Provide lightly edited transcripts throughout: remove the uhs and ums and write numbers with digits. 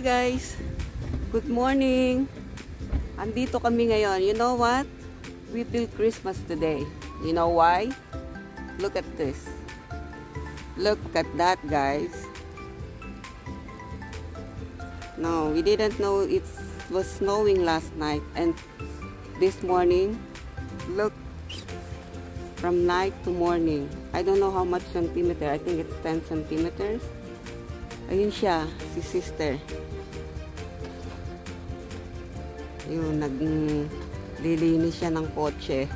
guys, good morning. Andito kami ngayon. You know what? We feel Christmas today. You know why? Look at this. Look at that, guys. No, we didn't know it was snowing last night, and this morning, look, from night to morning. I don't know how much centimeter. I think it's 10 centimeters. Ayun siya, si sister. Yun, naglilinis siya ng kotse.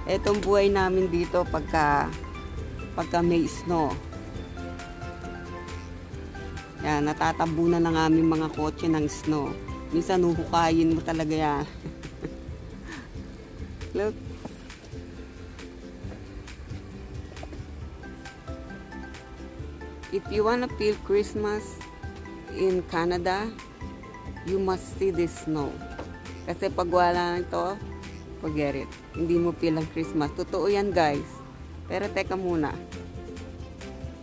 Etong buhay namin dito pagka may snow. Yan, natatabunan ng aming mga kotse ng snow. Minsan huhukayin mo talaga yan. Look. If you wanna feel Christmas in Canada, you must see this snow. Kasi pag wala nito, forget it. Hindi mo feel ang Christmas. Totoo yan, guys. Pero teka muna.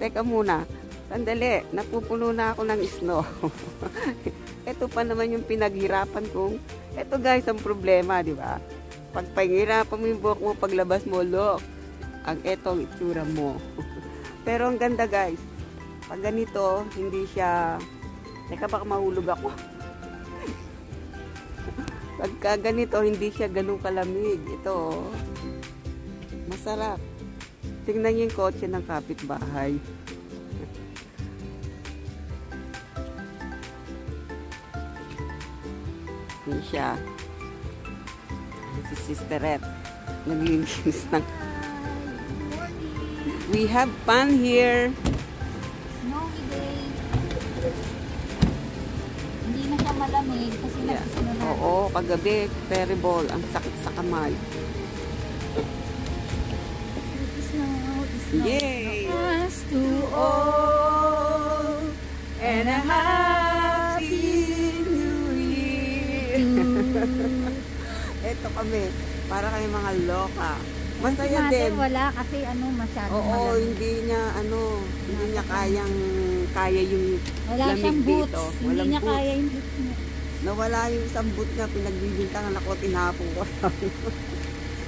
Teka muna. Sandali. Napupuno na ako ng snow. Ito pa naman yung pinaghirapan kong. Ito, guys, ang problema, di ba? Pag pahirapan mo yung buhok mo, paglabas mo, look. Ang etong itsura mo. Pero ang ganda, guys. Pag ganito, hindi siya... Teka, baka mahulog ako. Pagka ganito, hindi siya ganun kalamig. Ito, masarap. Tingnan niyo yung kotse ng kapitbahay. Yan siya. Si Sisterette. Naglilinis ng... We have fun here. Snowy day. Hindi na siya malamig kasi nagsisimula. Oo, kagabi, terrible. Ang sakit sa kamay. Yay! Us to all And a happy new year! Ito kami, para kami mga loka. Masaya din. wala kasi masyadong Oo, malamig. hindi niya kaya yung Wala lamig siyang boots. dito. Hindi Walang niya boots. kaya yung boots niya. Nawala yung isang boot na pinagbibintangan ako, tinapon ko.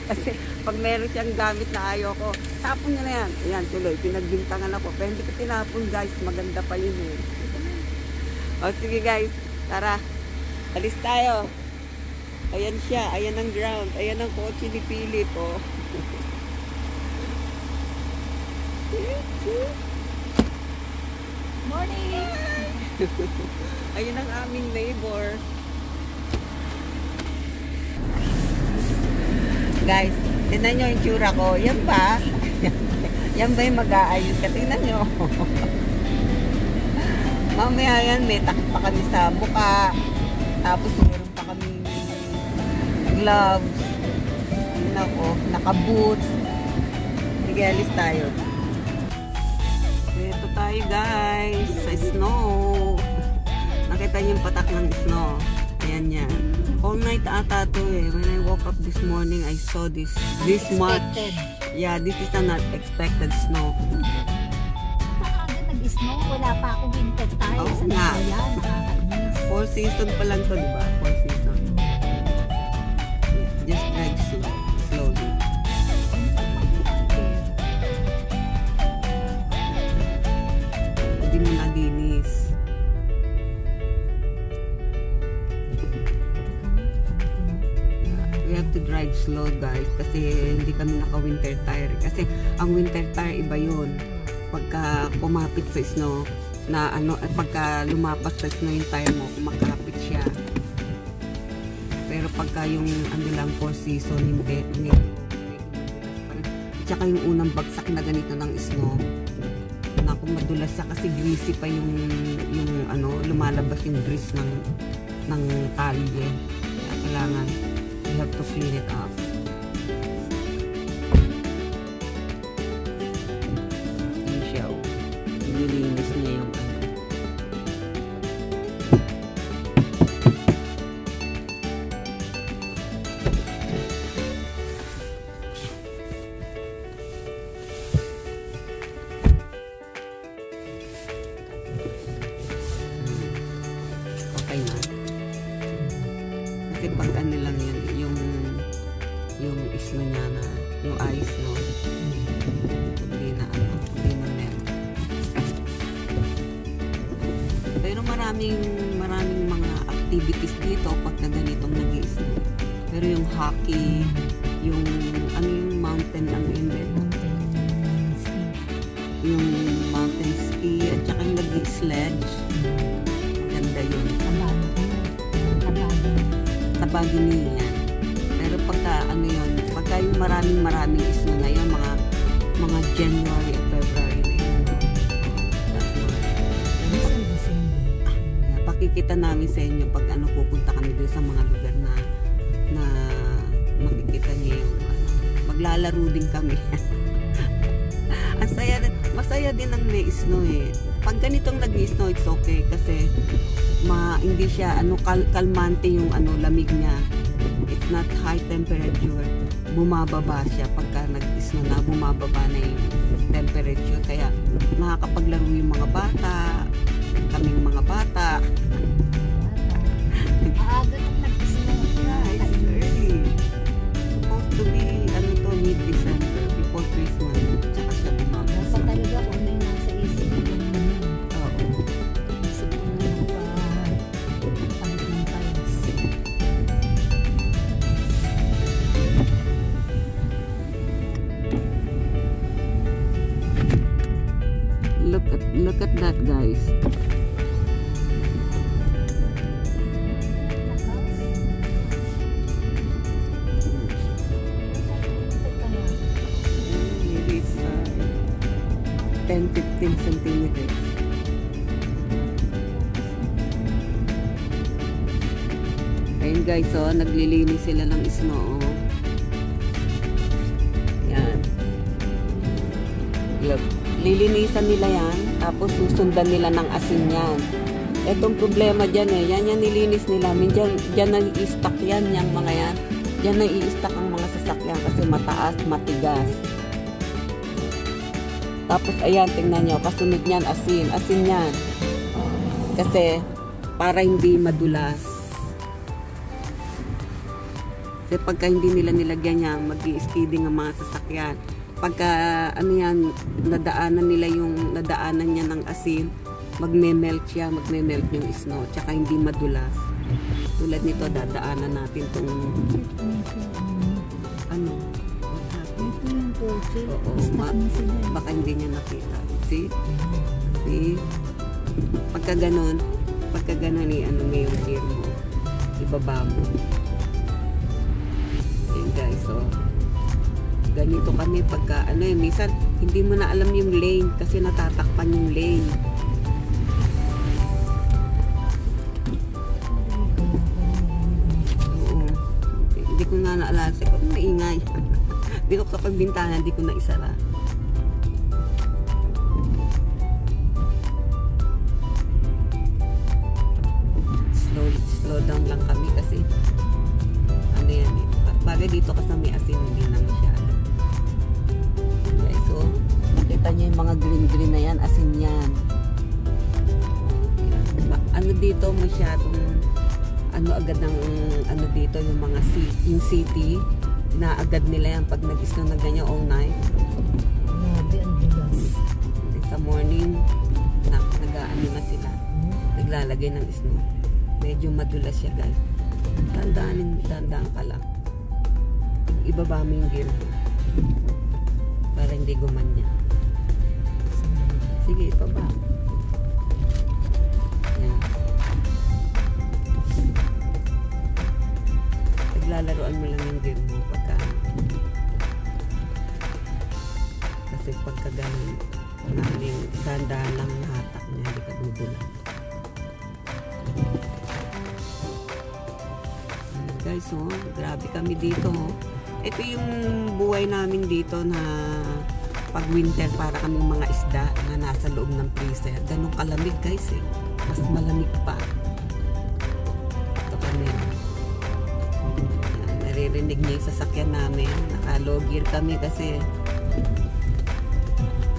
Kasi pag meron siyang gamit na ayaw ko, tapon niya na yan. Ayan, tuloy, pinagbintangan ako. Pero hindi ko tinapon, guys. Maganda pa yun eh. O sige, guys. Tara. Alis tayo. Ayan siya. Ayan ang ground. Ayan ang kotse ni Philip. Oh. Morning! Ayan ang aming neighbor. Guys, tingnan nyo yung tsura ko. Yan ba? Yan ba yung mag-aayos ka? Tingnan nyo. Mamaya yan, may takip pa kami sa mukha. Tapos meron pa kami gloves. Naka-boots. Sige, alis tayo. Ito tayo, guys. Sa snow. Nakita niyo yung patak ng snow. Ayan yan. All night ata to eh. When I woke up this morning, I saw this much. Yeah, this is an unexpected snow. Agad nag-snow. Wala pa ako winter time. Oo Sa nga. yan. Nakakainis. 4 season pa lang to, di ba? 4 season. Yeah, just drive slowly. Hindi mo nalinis. We have to drive slow, guys, kasi hindi kami naka-winter tire. Kasi ang winter tire iba yun. Pagka kumapit sa snow, pagka lumapas sa snow yung tire mo, kumakapit siya. Pero pagka yung lang 4 season, hindi. Tsaka yung unang bagsak na ganito ng snow, naku, madulas siya kasi greasy pa yung lumalabas yung grease ng kalye. Kaya kailangan you have to clean it up. Yung siya, nilinis niya yung Kasi pag ano lang yun, yung snow niya na, yung ice, no? Hindi na melt. Pero maraming mga activities dito pagka ganitong nag-i-snow. Pero yung hockey, yung mountain ang inlet. Yung mountain ski at saka yung nag-i-sledge. Ganda yun. Tabagini yan. Pero pagka pagka yung maraming snow na yun, mga January at February na yun. Pakikita namin sa inyo pag pupunta kami doon sa mga lugar na makikita niyo yung maglalaro din kami. Masaya din ang may snow eh. Pag ganitong nag-snow, it's okay kasi hindi siya kalmante yung lamig niya. It's not high temperature. Bumababa siya pagka nag-snow na, bumababa na yung temperature. Kaya nakakapaglaro yung mga bata, kaming mga bata. Maaga nung nag-snow. It's early. Supposed to be mid-December before Christmas. Tsaka siya bumababa. Dapat talaga kung may nasa isip mo naman. Oo. Isip mo naman palit ng tiles. Look at that, guys. It is 10-15 centimeters. Ayun guys, naglilinis sila ng snow. Yan. Look. Lilinisan nila yan, tapos susundan nila ng asin yan. Etong problema dyan yan nilinis nila. Dyan nai-stack yan, yung mga yan. Dyan nai-stack ang mga sasakyan kasi mataas, matigas. Tapos ayan, tingnan nyo, kasunod niyan, asin yan. Kasi, para hindi madulas. Kasi pagka hindi nila nilagyan yan, mag-i-skidding ang mga sasakyan. Pagka nadaanan niya ng asin, magme-melt yung snow, tsaka hindi madulas. Tulad nito, dadaanan natin tong Ito yung kotse. Oo, baka hindi niya nakita. See? Pagka ganon may yung gear mo, ibaba mo. Ayan guys, ganito kami pagka minsan hindi mo na alam yung lane kasi natatakpan yung lane. Oo. Hindi ko na naalala kasi kung maingay. Hindi ko kapag bintana, hindi ko na isara. Slow down lang kami kasi yan bagay dito kasi may asin, hindi na masyado. So, makita nyo yung mga green na yan, asin yan. Dito masyadong agad ng dito yung mga yung city na agad nila yan pag nag-snow na ganyan all night. Grabe, ang dulas. Sa morning nag-aano na sila, naglalagay ng snow. Medyo madulas siya guys. Dandaan ka lang. Ibaba mo yung gear mo para hindi gumanya. Sige, ibaba. Yan. Naglalaroan mo lang yung gear mo kasi pagka ganun dandaan lang yung hatak niya, hindi ka dudulan. Guys, grabe kami dito. Ito yung buhay namin dito na pag winter para kaming mga isda na nasa loob ng freezer. Ganun kalamig guys eh. Mas malamig pa. Ito kami. Naririnig niyo yung sasakyan namin. Naka-low gear kami kasi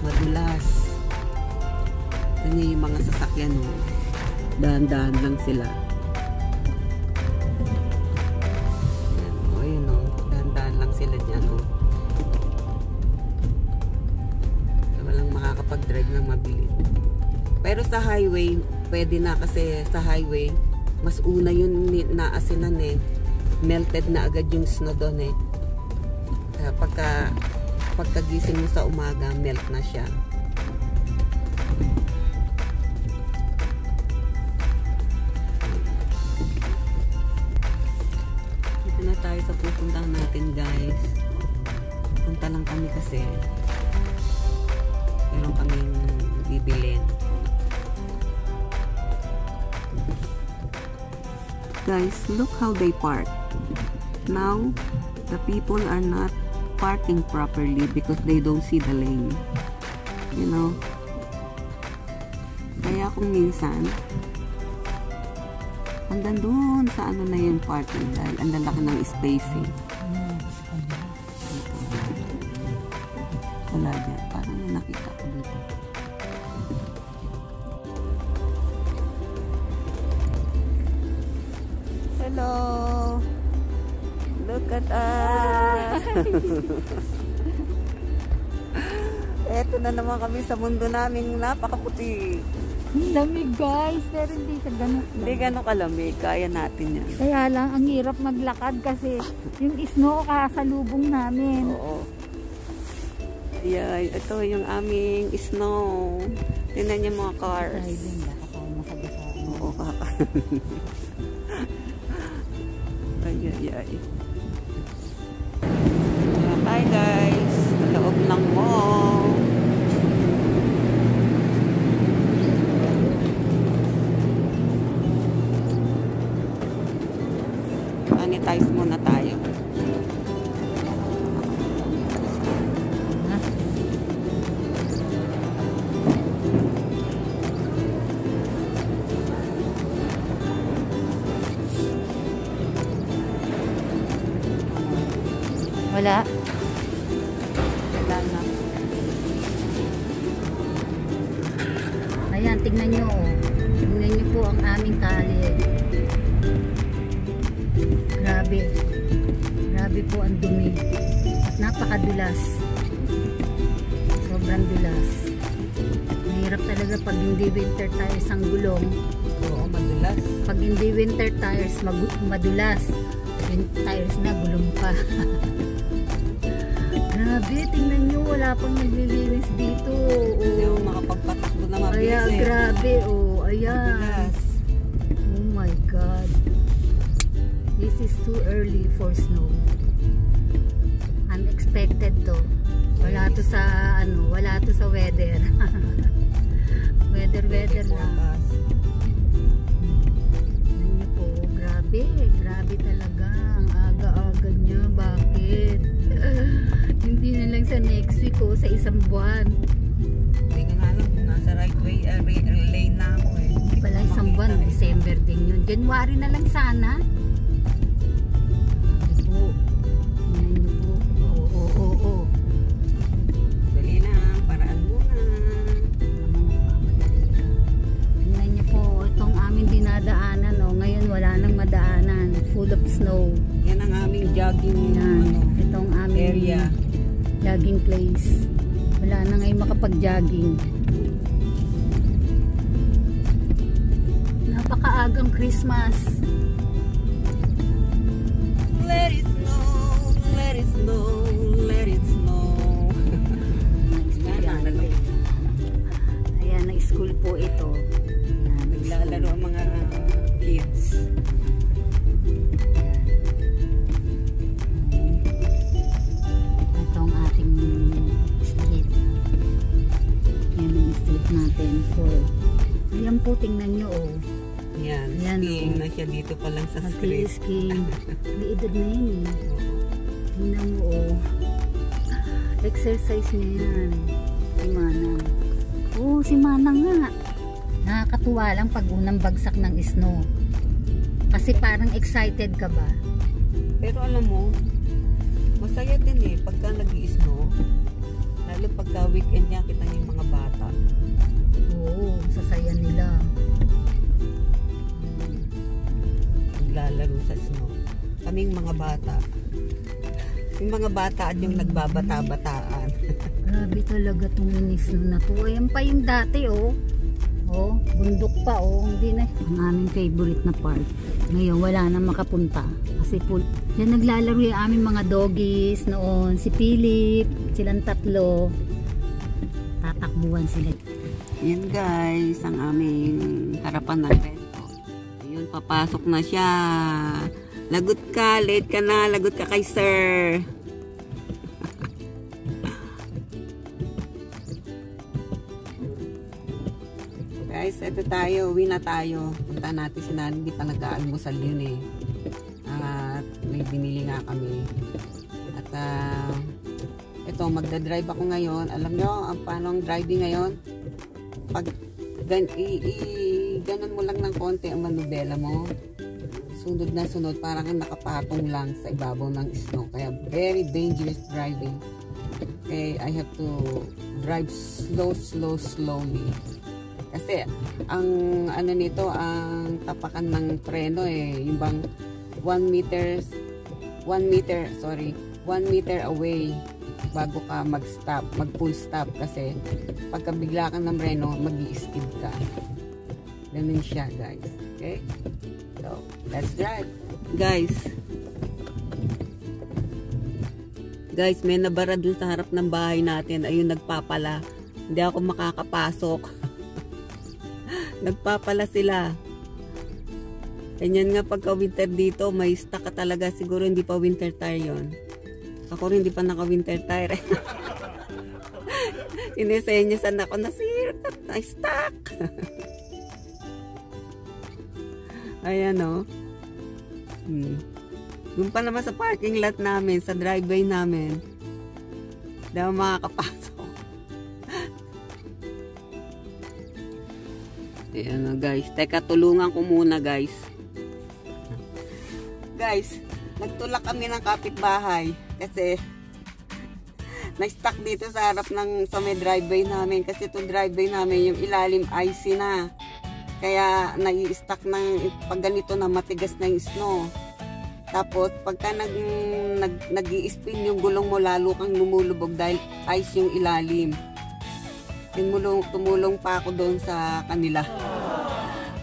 madulas. Ito niyo yung mga sasakyan. Dahan-dahan lang sila. Pero sa highway, pwede na kasi sa highway, mas una yun naasinan eh. Melted na agad yung snow doon eh. Kaya pagkagising mo sa umaga, melt na siya. Dito na tayo sa pupuntahan natin, guys. Punta lang kami kasi meron kaming bibilin. Guys, look how they park. Now, the people are not parking properly because they don't see the lane. You know? Kaya kung minsan, hanggang doon sa ano na yung parking dahil ang lalaki ng spacing. Wala dyan. Parang may nakita ko dito. Hello! Look at us! Eto na naman kami sa mundo naming napakaputi. Ang lamig guys, pero hindi sa ganun. Hindi ganun kalamig. Kaya natin yan. Kaya lang, ang hirap maglakad kasi yung snow kasalubong namin. Oo. Yan. Ito yung aming snow. Tingnan niyo mga cars. Driving, baka tayo masagasaan. Oo, kaka. Ay, ay, ay. Hi guys, sa loob ng mall. Sanitize muna tayo. Wala. Wala na. Ayan, tignan nyo. Tignan nyo po ang aming kalye. Grabe. Grabe po ang dumi. At napakadulas. Sobrang dulas. Mahirap talaga pag hindi winter tires ang gulong. Oo, madulas. Pag hindi winter tires, madulas. Winter tires na, gulong pa. Grabe, tingnan nyo, wala pang naglilinis dito. Hindi ako makapagpatakbo na mabilis Kaya, eh. grabe, oh, ayan. Madulas. Oh my God. This is too early for snow. Unexpected to. Wala to sa, ano, wala to sa weather. weather lang. Tingnan nyo po, grabe, grabe talaga. Ang aga-aga niya, bakit? Hindi na lang sa next week o sa isang buwan. Hindi ko nga alam kung nasa right way, lane na ako eh. Hindi pala isang buwan, December din yun. January na lang sana. Hindi po. Tingnan nyo po. Oo. Dali na, paraan muna. Naman nagmamadali ka. Tingnan nyo po, itong aming dinadaanan. Oh. Ngayon wala nang madaanan. Full of snow. Yan ang aming jogging Yan. Itong aming area. jogging place. Wala na ngayon makapag-jogging. Napakaagang Christmas. Let it snow, let it snow, let it snow. Ayan, nag-school po ito. Ayan, Naglalaro ang mga kids. Ito ang ating street. Yan ang street natin. Ayan po, tingnan nyo oh. Yan, Yan, skiing oh. na siya dito pa lang sa street. Mag-ski-skiing. May edad na yun eh. Tingnan mo oh. Exercise niya yan. Si Manang. Oh, si Manang nga. Nakakatuwa lang pag unang bagsak ng snow. Kasi parang excited ka ba? Pero alam mo, masaya din eh pagka nag-i-snow. Lalo pagka weekend niya kita yung mga bata. Oo, sasaya nila. Naglalaro sa snow. Kaming mga bata. Yung mga bata at yung nagbabata-bataan. Grabe talaga itong mini-snow na to. Ayan pa yung dati oh. Oh, bundok pa oh. Hindi na. Ang aming favorite na park. Ngayon wala na makapunta. Kasi full. Yan naglalaro yung aming mga doggies noon. Si Philip, silang tatlo. Tatakbuhan sila. Yan guys, ang aming harapan ng rento. Ayun, papasok na siya. Lagot ka, late ka na. Lagot ka kay sir. Guys, eto tayo. Uwi na tayo. Punta natin si Nani. Hindi pa nag-aalmusal yun eh. At may binili nga kami. At ito, magdadrive ako ngayon. Alam nyo, paano ang driving ngayon? Pag ganun mo lang ng konti ang manubela mo, sunod na sunod, parang nakapatong lang sa ibabaw ng snow. Kaya very dangerous driving. Okay, I have to drive slowly. Kasi ang ano nito, ang tapakan ng preno eh, yung bang 1 meter away bago ka mag-stop, mag-full stop, kasi pagka bigla ka ng preno, mag-i-skid ka. Ganun siya, guys. Okay? So, let's drive. Guys, may nabara dun sa harap ng bahay natin. Ayun, nagpapala. Hindi ako makakapasok. Nagpapala sila. Ganyan nga pagka winter dito, may stuck ka talaga. Siguro hindi pa winter tire yon. Ako rin hindi pa naka winter tire. Sinesenyasan ako na stuck. Ayan o. Doon pa naman sa parking lot namin, sa driveway namin. Hindi ako makakapasok. Ayan o guys. Teka, tulungan ko muna guys. Guys, nagtulak kami ng kapitbahay. Kasi na-stuck dito sa harap ng sa may driveway namin. Kasi itong driveway namin, yung ilalim icy na. Kaya nai-stuck ng pag ganito na matigas na yung snow. Tapos pagka nag-i-spin yung gulong mo, lalo kang lumulubog dahil ice yung ilalim. Tumulong pa ako doon sa kanila.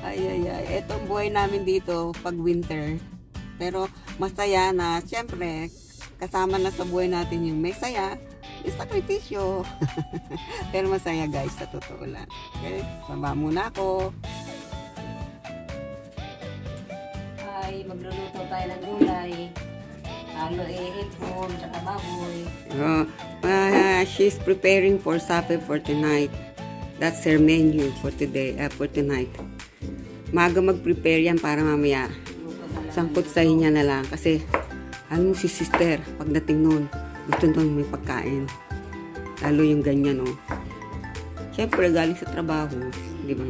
Ay. Etong buhay namin dito pag winter. Pero masaya na, syempre, kasama na sa buhay natin yung may saya, yung sakripisyo. Pero masaya guys, sa totoo lang. Okay, baba muna ako. Ay, magluluto tayo ng gulay. Halo hipon, tsaka baboy. She's preparing for supper for tonight. That's her menu for today, for tonight. Maga mag-prepare yan para mamaya sangkot sa niya na lang. Kasi, alam mo si sister, pagdating noon, gusto doon may pagkain. Lalo yung ganyan, no. Siyempre, galing sa trabaho, di ba?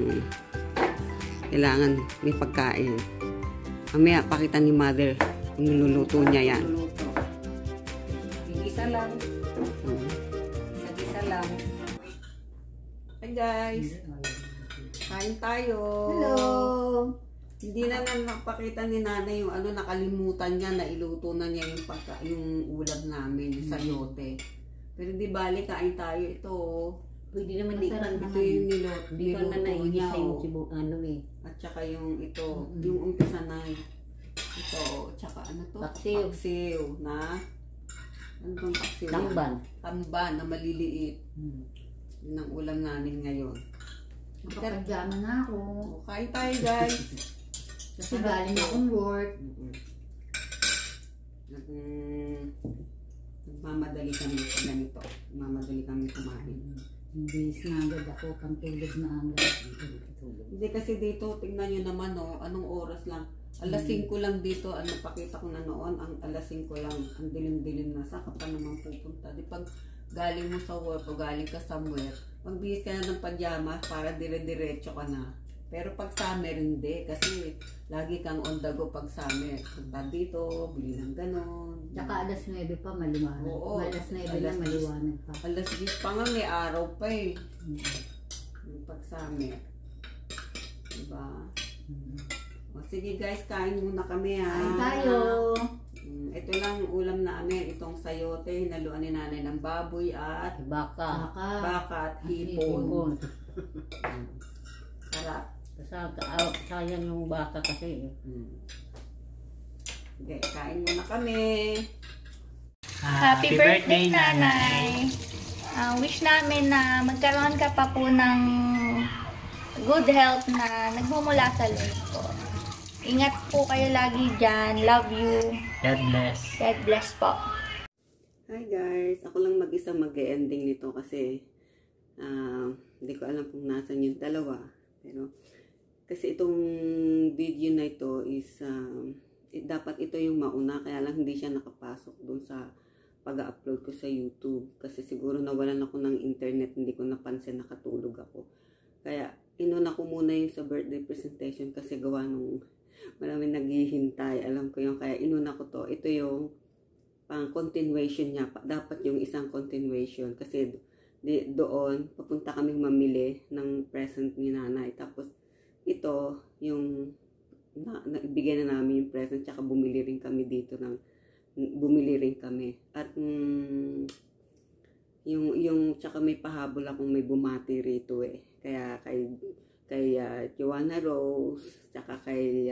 Kailangan may pagkain. Mamaya, pakita ni mother kung niluluto niya yan. Isa lang. Isa lang. Hi guys. Kain tayo. Hello. Hindi na napakita ni nanay yung ano, nakalimutan niya na iluto na niya yung ulam namin, yung sayote. Pero di bali, kain tayo ito. Pwede naman di ka ito yung niluto niya. Ano eh. At saka yung ito, yung umpisa na ito, tsaka ano to? Paksiw na, ano bang paksiw? Tamban na maliliit. Yun ang ulam namin ngayon. Nakapagyaman na ako. Kain tayo guys. Kasi galing akong work. Nagmamadali kami sa ganito. Nagmamadali kami kumain. Bis na agad ako, pang tulog na agad. Hindi kasi dito, tignan nyo naman, no, anong oras lang. Alas 5 lang dito, ano, pakita ko na noon, ang alas 5 lang, ang dilim-dilim na. Saan ka pa naman pupunta? Di pag galing mo sa work o galing ka somewhere, magbihis ka na ng pajama para dire-diretso ka na. Pero pag summer, hindi. Kasi lagi kang on the go pag summer. Punta dito, bili ng ganon. Tsaka alas 9 pa, maliwanag. Oo. Alas 9 lang, maliwanag pa. Alas 10 pa nga, may araw pa eh. Pag summer. Diba? O, sige guys, kain muna kami ha. Kain tayo. Ito lang ulam namin. Itong sayote, naluan ni nanay ng baboy at baka at hipon. Sayang yung baka kasi. Okay, kain muna kami. Happy birthday, Nanay! Wish namin na magkaroon ka pa po ng good health na nagmumula sa Lord po. Ingat po kayo lagi dyan. Love you. God bless. God bless po. Hi guys, ako lang mag-isa mag-ending nito kasi hindi ko alam kung nasan yung dalawa. Pero kasi itong video na ito is dapat ito yung mauna, kaya lang hindi siya nakapasok dun sa pag-upload ko sa YouTube kasi siguro nawalan ako ng internet, hindi ko napansin, nakatulog ako. Kaya inuna ko muna yung sa birthday presentation kasi gawa nung maraming naghihintay, alam ko yung kaya inuna ko to. Ito yung pang continuation niya, dapat yung isang continuation kasi doon papunta kaming mamili ng present ni nanay, tapos ito yung naibigay na namin yung present, tsaka bumili rin kami dito at yung tsaka may pahabol akong may bumati rito kaya kay Joanna Rose tsaka kay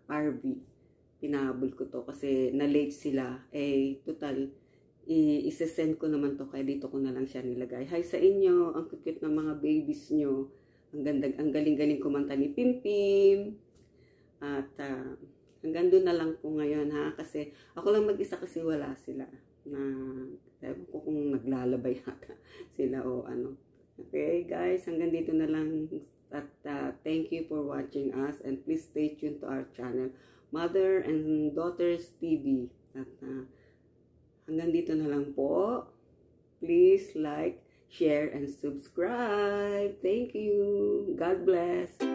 Harvey pinahabol ko to kasi na late sila total i-send ko naman to kaya dito ko na lang siya nilagay. Hi sa inyo, ang cute ng mga babies nyo, ang galing-galing kumanta ni Pimpim. At hanggang doon na lang po ngayon kasi ako lang mag-isa kasi wala sila na ewan ko kung naglalabay yata sila o ano. Okay guys, hanggang dito na lang at thank you for watching us and please stay tuned to our channel Mother and Daughters TV at hanggang dito na lang po. Please like, share and subscribe. Thank you. God bless.